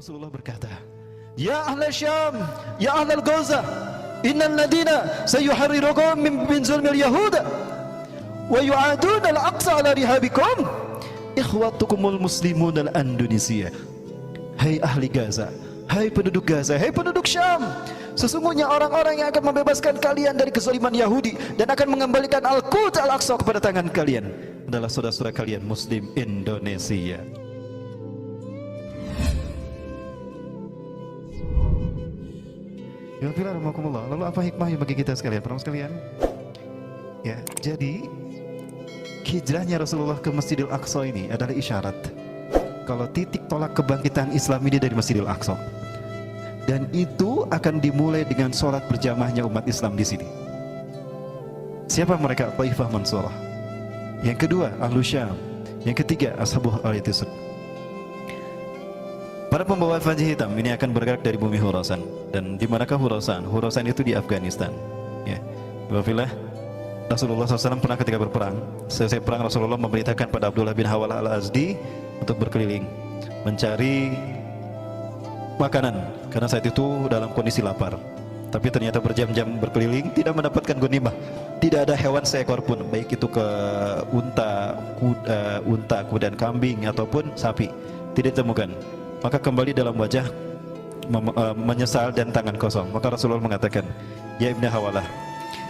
Rasulullah berkata, "Ya ahla Syam, ya ahla Gaza, innal ladina sayuharrirukum min zulmil Yahuda wa yu'aduna al-aqsa ala rihabikum ikhwatukumul muslimun al-Indonesia." Hai ahli Gaza, hai penduduk Gaza, hai penduduk Syam, sesungguhnya orang-orang yang akan membebaskan kalian dari kezaliman Yahudi dan akan mengembalikan Al-Quds Al-Aqsa kepada tangan kalian adalah saudara-saudara kalian Muslim Indonesia. Lalu apa hikmahnya bagi kita sekalian, para sekalian? Ya, jadi hijrahnya Rasulullah ke Masjidil Aqsa ini adalah isyarat kalau titik tolak kebangkitan Islam ini dari Masjidil Aqsa. Dan itu akan dimulai dengan sholat berjamaahnya umat Islam di sini. Siapa mereka? Taifah Mansurah. Yang kedua, Ahlu Syam. Yang ketiga, Ashabul Al-Itisud. Para pembawa panji hitam ini akan bergerak dari bumi Khurasan. Dan di manakah Khurasan? Khurasan itu di Afghanistan. Ya, wafilah Rasulullah SAW pernah ketika berperang, selesai perang Rasulullah memerintahkan pada Abdullah bin Hawalah Al-Azdi untuk berkeliling mencari makanan karena saat itu dalam kondisi lapar. Tapi ternyata berjam-jam berkeliling tidak mendapatkan ghanimah. Tidak ada hewan seekor pun, baik itu ke unta, kuda, kambing ataupun sapi, tidak ditemukan. Maka kembali dalam wajah menyesal dan tangan kosong. Maka Rasulullah mengatakan, "Ya Ibnu Hawalah,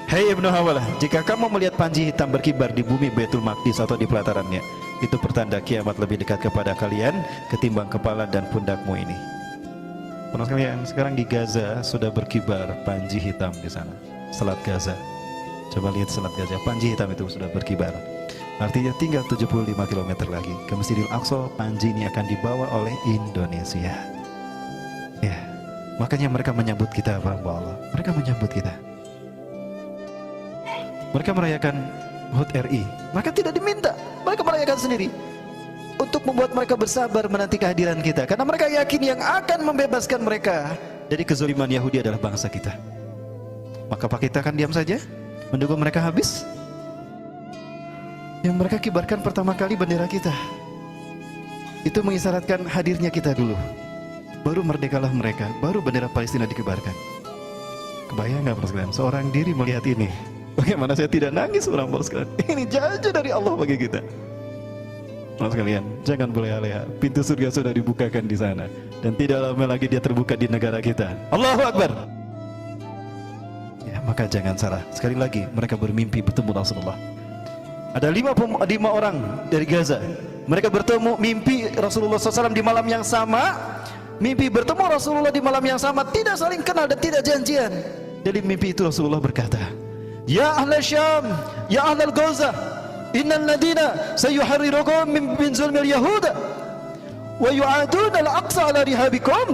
hai Ibnu Hawalah, jika kamu melihat panji hitam berkibar di bumi Baitul Maqdis atau di pelatarannya, itu pertanda kiamat lebih dekat kepada kalian ketimbang kepala dan pundakmu ini." Teman sekalian, sekarang di Gaza sudah berkibar panji hitam di sana. Selat Gaza. Coba lihat Selat Gaza, panji hitam itu sudah berkibar. Artinya tinggal 75 km lagi ke Masjidil Aqsa, panji ini akan dibawa oleh Indonesia. Ya, makanya mereka menyambut kita, hamba Allah. Mereka menyambut kita. Mereka merayakan HUT RI. Mereka tidak diminta, mereka merayakan sendiri. Untuk membuat mereka bersabar menanti kehadiran kita, karena mereka yakin yang akan membebaskan mereka dari kezaliman Yahudi adalah bangsa kita. Maka apa kita akan diam saja menunggu mereka habis? Yang mereka kibarkan pertama kali bendera kita, itu mengisyaratkan hadirnya kita dulu. Baru merdekalah mereka, baru bendera Palestina dikibarkan. Kebayang nggak, para sekalian, seorang diri melihat ini? Bagaimana saya tidak nangis, orang para sekalian? Ini janji dari Allah bagi kita. Para sekalian, jangan berleha-leha. Pintu surga sudah dibukakan di sana, dan tidak lama lagi dia terbuka di negara kita. Allahu Akbar. Ya, maka jangan salah. Sekali lagi, mereka bermimpi bertemu Rasulullah. Ada 5 orang dari Gaza. Mereka bertemu mimpi Rasulullah SAW di malam yang sama. Mimpi bertemu Rasulullah di malam yang sama, tidak saling kenal dan tidak janjian. Dari mimpi itu Rasulullah berkata, "Ya ahla Syam, ya ahla Gaza, innal ladina sayuharrirukum min zulmil Yahuda wa yu'aduna al-aqsa ala rihabikum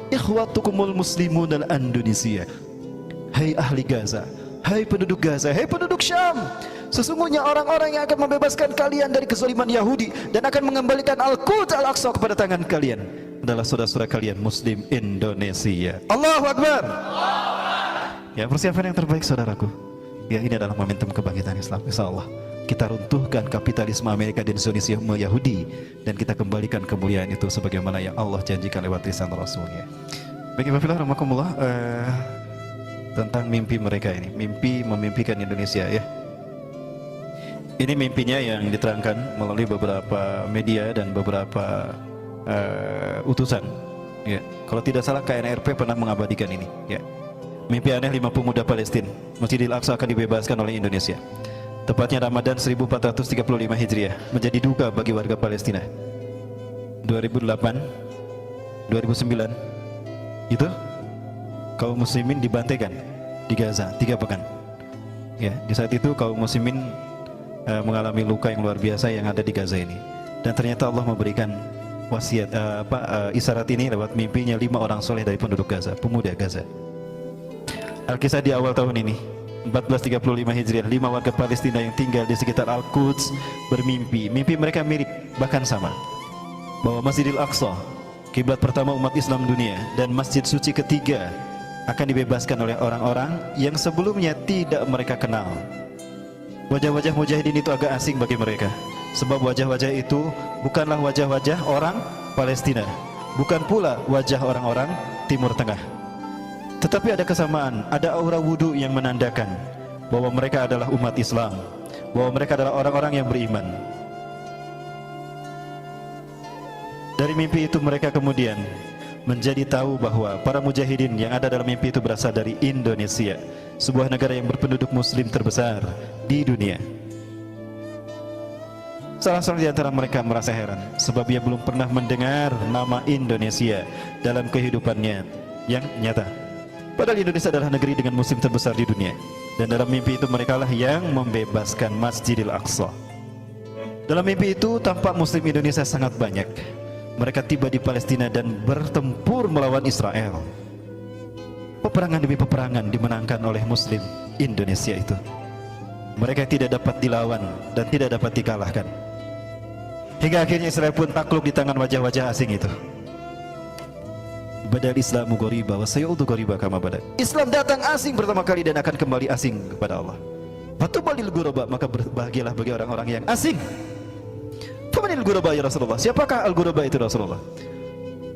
ikhwatukumul muslimun al-Indonesia." Hai ahli Gaza, hai penduduk Gaza, hai penduduk Syam, sesungguhnya orang-orang yang akan membebaskan kalian dari kezaliman Yahudi dan akan mengembalikan Al-Quds Al-Aqsa kepada tangan kalian adalah saudara-saudara kalian Muslim Indonesia. Allahu Akbar. Ya, persiapan yang terbaik saudaraku. Ya, ini adalah momentum kebangkitan Islam. Insyaallah kita runtuhkan kapitalisme Amerika dan Indonesia Yahudi, dan kita kembalikan kemuliaan itu sebagaimana yang Allah janjikan lewat lisan Rasulnya. Baik, Bapak rahmakumullah, tentang mimpi mereka ini, mimpi memimpikan Indonesia, ya. Ini mimpinya yang diterangkan melalui beberapa media dan beberapa utusan. Ya. Kalau tidak salah KNRP pernah mengabadikan ini. Ya. Mimpi aneh 5 pemuda Palestina, Masjidil Aqsa akan dibebaskan oleh Indonesia. Tepatnya Ramadan 1435 Hijriah, menjadi duka bagi warga Palestina. 2008, 2009, itu kaum muslimin dibantaikan di Gaza 3 pekan. Ya, di saat itu kaum muslimin mengalami luka yang luar biasa yang ada di Gaza ini. Dan ternyata Allah memberikan wasiat isyarat ini lewat mimpinya 5 orang soleh dari penduduk Gaza, pemuda Gaza. Alkisah di awal tahun ini 1435 Hijriah, 5 warga Palestina yang tinggal di sekitar Al-Quds bermimpi. Mimpi mereka mirip, bahkan sama, bahwa Masjidil Aqsa, kiblat pertama umat Islam dunia dan masjid suci ketiga, akan dibebaskan oleh orang-orang yang sebelumnya tidak mereka kenal. Wajah-wajah mujahidin itu agak asing bagi mereka, sebab wajah-wajah itu bukanlah wajah-wajah orang Palestina, bukan pula wajah orang-orang Timur Tengah. Tetapi ada kesamaan, ada aura wudu yang menandakan bahwa mereka adalah umat Islam, bahwa mereka adalah orang-orang yang beriman. Dari mimpi itu mereka kemudian menjadi tahu bahwa para mujahidin yang ada dalam mimpi itu berasal dari Indonesia, sebuah negara yang berpenduduk muslim terbesar di dunia. Salah seorang di antara mereka merasa heran sebab ia belum pernah mendengar nama Indonesia dalam kehidupannya yang nyata. Padahal Indonesia adalah negeri dengan muslim terbesar di dunia, dan dalam mimpi itu mereka lah yang membebaskan Masjidil Aqsa. Dalam mimpi itu tampak muslim Indonesia sangat banyak. Mereka tiba di Palestina dan bertempur melawan Israel. Peperangan demi peperangan dimenangkan oleh muslim Indonesia itu. Mereka tidak dapat dilawan dan tidak dapat dikalahkan. Hingga akhirnya Israel pun takluk di tangan wajah-wajah asing itu. Badal Islamu ghoriba wa sayu'udu ghoriba kama bada. Islam datang asing pertama kali dan akan kembali asing kepada Allah. Fatubalil ghuraba, maka berbahagialah bagi orang-orang yang asing. Famanil ghuraba ya Rasulullah? Siapakah al-ghuraba itu Rasulullah?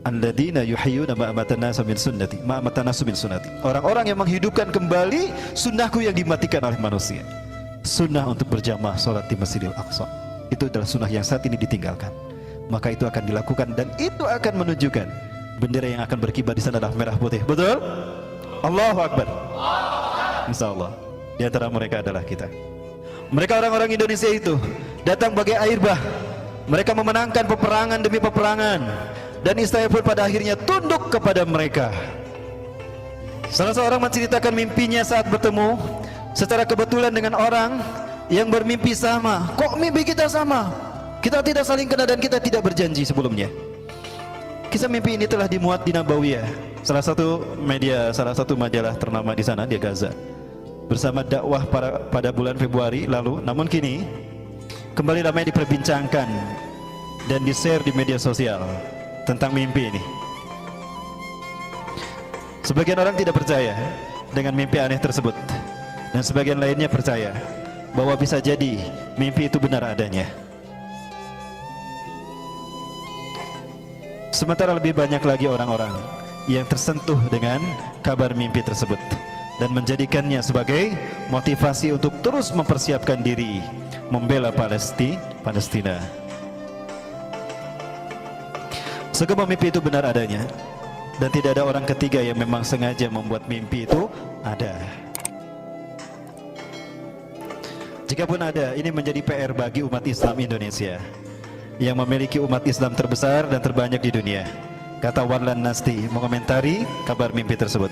Alladzina yuhayyuna ma amatana min sunnati, ma amatana min sunnati. Orang-orang yang menghidupkan kembali sunnahku yang dimatikan oleh manusia. Sunnah untuk berjamaah salat di Masjidil Aqsa. Itu adalah sunnah yang saat ini ditinggalkan. Maka itu akan dilakukan dan itu akan menunjukkan bendera yang akan berkibar di sana adalah merah putih. Betul? Allahu Akbar. Insyaallah di antara mereka adalah kita. Mereka orang-orang Indonesia itu datang bagai air bah. Mereka memenangkan peperangan demi peperangan, dan Israel pun pada akhirnya tunduk kepada mereka. Salah seorang menceritakan mimpinya saat bertemu secara kebetulan dengan orang yang bermimpi sama. Kok mimpi kita sama? Kita tidak saling kenal dan kita tidak berjanji sebelumnya. Kisah mimpi ini telah dimuat di Nabawiyah, salah satu media, salah satu majalah ternama di sana, di Gaza, bersama dakwah pada bulan Februari lalu. Namun kini kembali ramai diperbincangkan dan di-share di media sosial tentang mimpi ini. Sebagian orang tidak percaya dengan mimpi aneh tersebut, dan sebagian lainnya percaya bahwa bisa jadi mimpi itu benar adanya. Sementara lebih banyak lagi orang-orang yang tersentuh dengan kabar mimpi tersebut dan menjadikannya sebagai motivasi untuk terus mempersiapkan diri membela Palestina. Segala mimpi itu benar adanya, dan tidak ada orang ketiga yang memang sengaja membuat mimpi itu ada. Jikapun ada, ini menjadi PR bagi umat Islam Indonesia yang memiliki umat Islam terbesar dan terbanyak di dunia. Kata Warlan Nasti mengomentari kabar mimpi tersebut.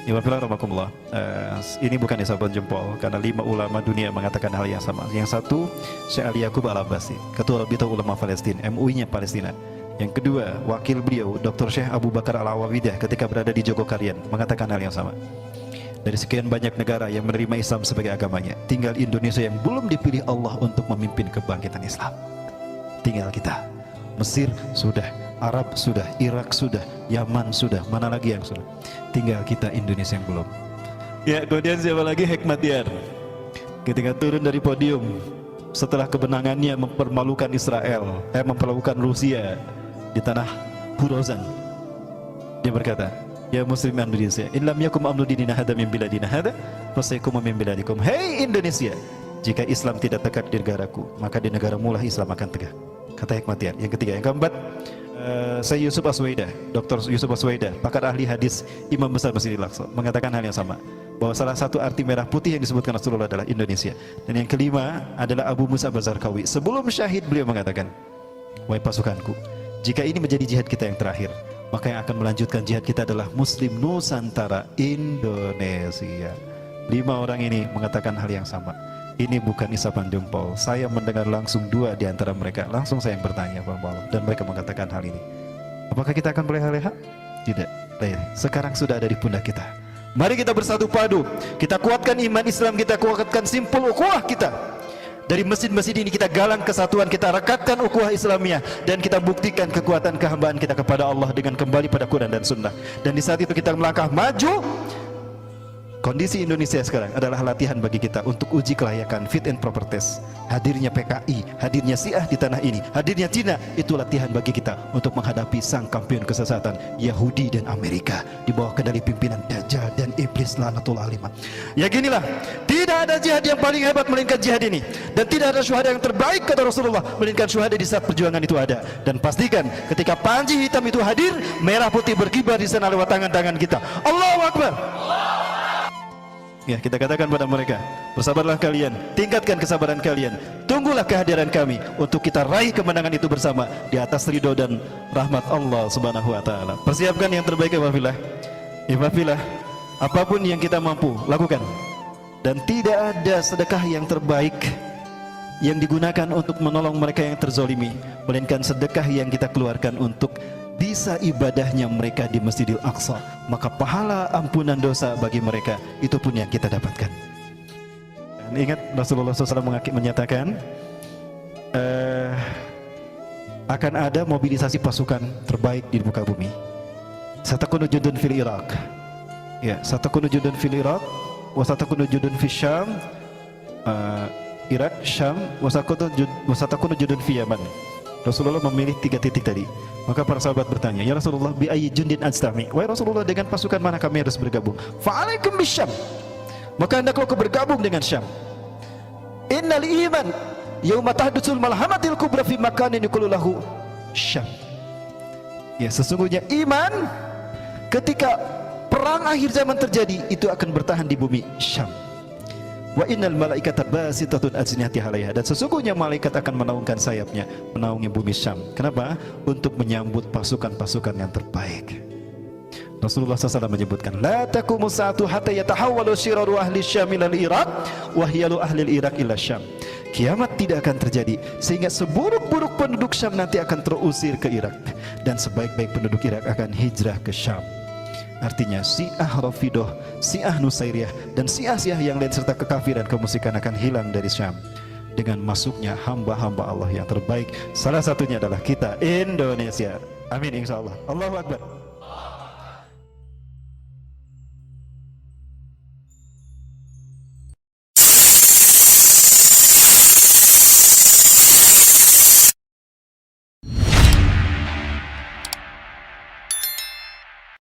Ini bukan isapan jempol, karena 5 ulama dunia mengatakan hal yang sama. Yang satu, Syekh Ali Yaqub Al-Abbasi, Ketua Rabita Ulama Palestina, MUI-nya Palestina. Yang kedua, wakil beliau Dr. Syekh Abu Bakar Al-Awawidah ketika berada di Jogokarian mengatakan hal yang sama. Dari sekian banyak negara yang menerima Islam sebagai agamanya, tinggal Indonesia yang belum dipilih Allah untuk memimpin kebangkitan Islam. Tinggal kita. Mesir sudah, Arab sudah, Irak sudah, Yaman sudah, mana lagi yang sudah? Tinggal kita Indonesia yang belum. Ya, kemudian siapa lagi? Hekmatyar. Ketika turun dari podium setelah kemenangannya mempermalukan Israel, mempermalukan Rusia di tanah Hurozan, dia berkata, ya muslim Indonesia, in lam yakum amnu dinina hada min biladina hada fasaykum min biladikum. Hei Indonesia, jika Islam tidak tegak di negaraku, maka di negaramu lah Islam akan tegak. Kata Hekmatyar. Yang ketiga, yang keempat, Syekh Yusuf Aswaidah, Dr. Yusuf Aswaidah, pakar ahli hadis Imam Besar Masjidil Aqsa, mengatakan hal yang sama, bahwa salah satu arti merah putih yang disebutkan Rasulullah adalah Indonesia. Dan yang kelima adalah Abu Musa Bazarkawi. Sebelum syahid beliau mengatakan, wahai pasukanku, jika ini menjadi jihad kita yang terakhir, maka yang akan melanjutkan jihad kita adalah Muslim Nusantara Indonesia. 5 orang ini mengatakan hal yang sama. Ini bukan isapan jempol. Saya mendengar langsung 2 di antara mereka. Langsung saya yang bertanya, dan mereka mengatakan hal ini. Apakah kita akan berleha-leha? Tidak. Sekarang sudah ada di pundak kita. Mari kita bersatu padu. Kita kuatkan iman Islam, kita kuatkan simpul ukhuwah kita. Dari masjid-masjid ini kita galang kesatuan, kita rekatkan ukhuwah Islamiyah, dan kita buktikan kekuatan kehambaan kita kepada Allah dengan kembali pada Quran dan Sunnah. Dan di saat itu kita melangkah maju Kondisi Indonesia sekarang adalah latihan bagi kita untuk uji kelayakan, fit and proper test. Hadirnya PKI, hadirnya Syiah di tanah ini, hadirnya Cina, itu latihan bagi kita untuk menghadapi sang kampion kesesatan Yahudi dan Amerika di bawah kendali pimpinan Dajjal dan Iblis laknatullah alaihim. Yakinilah, tidak ada jihad yang paling hebat melainkan jihad ini, dan tidak ada syuhada yang terbaik kata Rasulullah melainkan syuhada di saat perjuangan itu ada. Dan pastikan ketika panji hitam itu hadir, merah putih berkibar di sana lewat tangan-tangan kita. Allahu Akbar. Ya, kita katakan pada mereka, bersabarlah kalian, tingkatkan kesabaran kalian, tunggulah kehadiran kami untuk kita raih kemenangan itu bersama di atas ridho dan rahmat Allah Subhanahu wa taala. Persiapkan yang terbaik ya Wafillah. Apapun yang kita mampu lakukan. Dan tidak ada sedekah yang terbaik yang digunakan untuk menolong mereka yang terzolimi, melainkan sedekah yang kita keluarkan untuk bisa ibadahnya mereka di Masjidil Aqsa, maka pahala ampunan dosa bagi mereka itu pun yang kita dapatkan. Dan ingat Rasulullah SAW menyatakan akan ada mobilisasi pasukan terbaik di muka bumi. Satakunu jundun fil Iraq, ya, satakunu jundun fil Iraq, wasatakunu jundun fil Syam, Irak, Syam, wasatakunu jundun fil Yaman. Rasulullah memilih 3 titik tadi. Maka para sahabat bertanya, ya Rasulullah, bi ayyi jundin ajtami? Wahai Rasulullah, dengan pasukan mana kami harus bergabung? Fa'alaikum bisyam. Maka hendaklah kau bergabung dengan Syam. Innal iman yauma tahdutsul malhamatil kubra fi makanin yuqalu lahu Syam. Ya, sesungguhnya iman ketika perang akhir zaman terjadi itu akan bertahan di bumi Syam. Wa innal malaikata basitatun ajnihatiha 'alaiha, dan sesungguhnya malaikat akan menaungkan sayapnya menaungi bumi Syam. Kenapa? Untuk menyambut pasukan-pasukan yang terbaik. Rasulullah SAW menyebutkan, la taqumu sa'atu hatta yatahawwalu syiraru ahli Syam ila al-Iraq wa hiyalu ahli al-Iraq ila Syam. Kiamat tidak akan terjadi sehingga seburuk-buruk penduduk Syam nanti akan terusir ke Irak, dan sebaik-baik penduduk Irak akan hijrah ke Syam. Artinya Syiah Rafidah, Syiah Nusairiyah, dan Syiah-Syiah yang lain serta kekafiran kemusyrikan akan hilang dari Syam dengan masuknya hamba-hamba Allah yang terbaik. Salah satunya adalah kita Indonesia. Amin insyaallah. Allahu Akbar.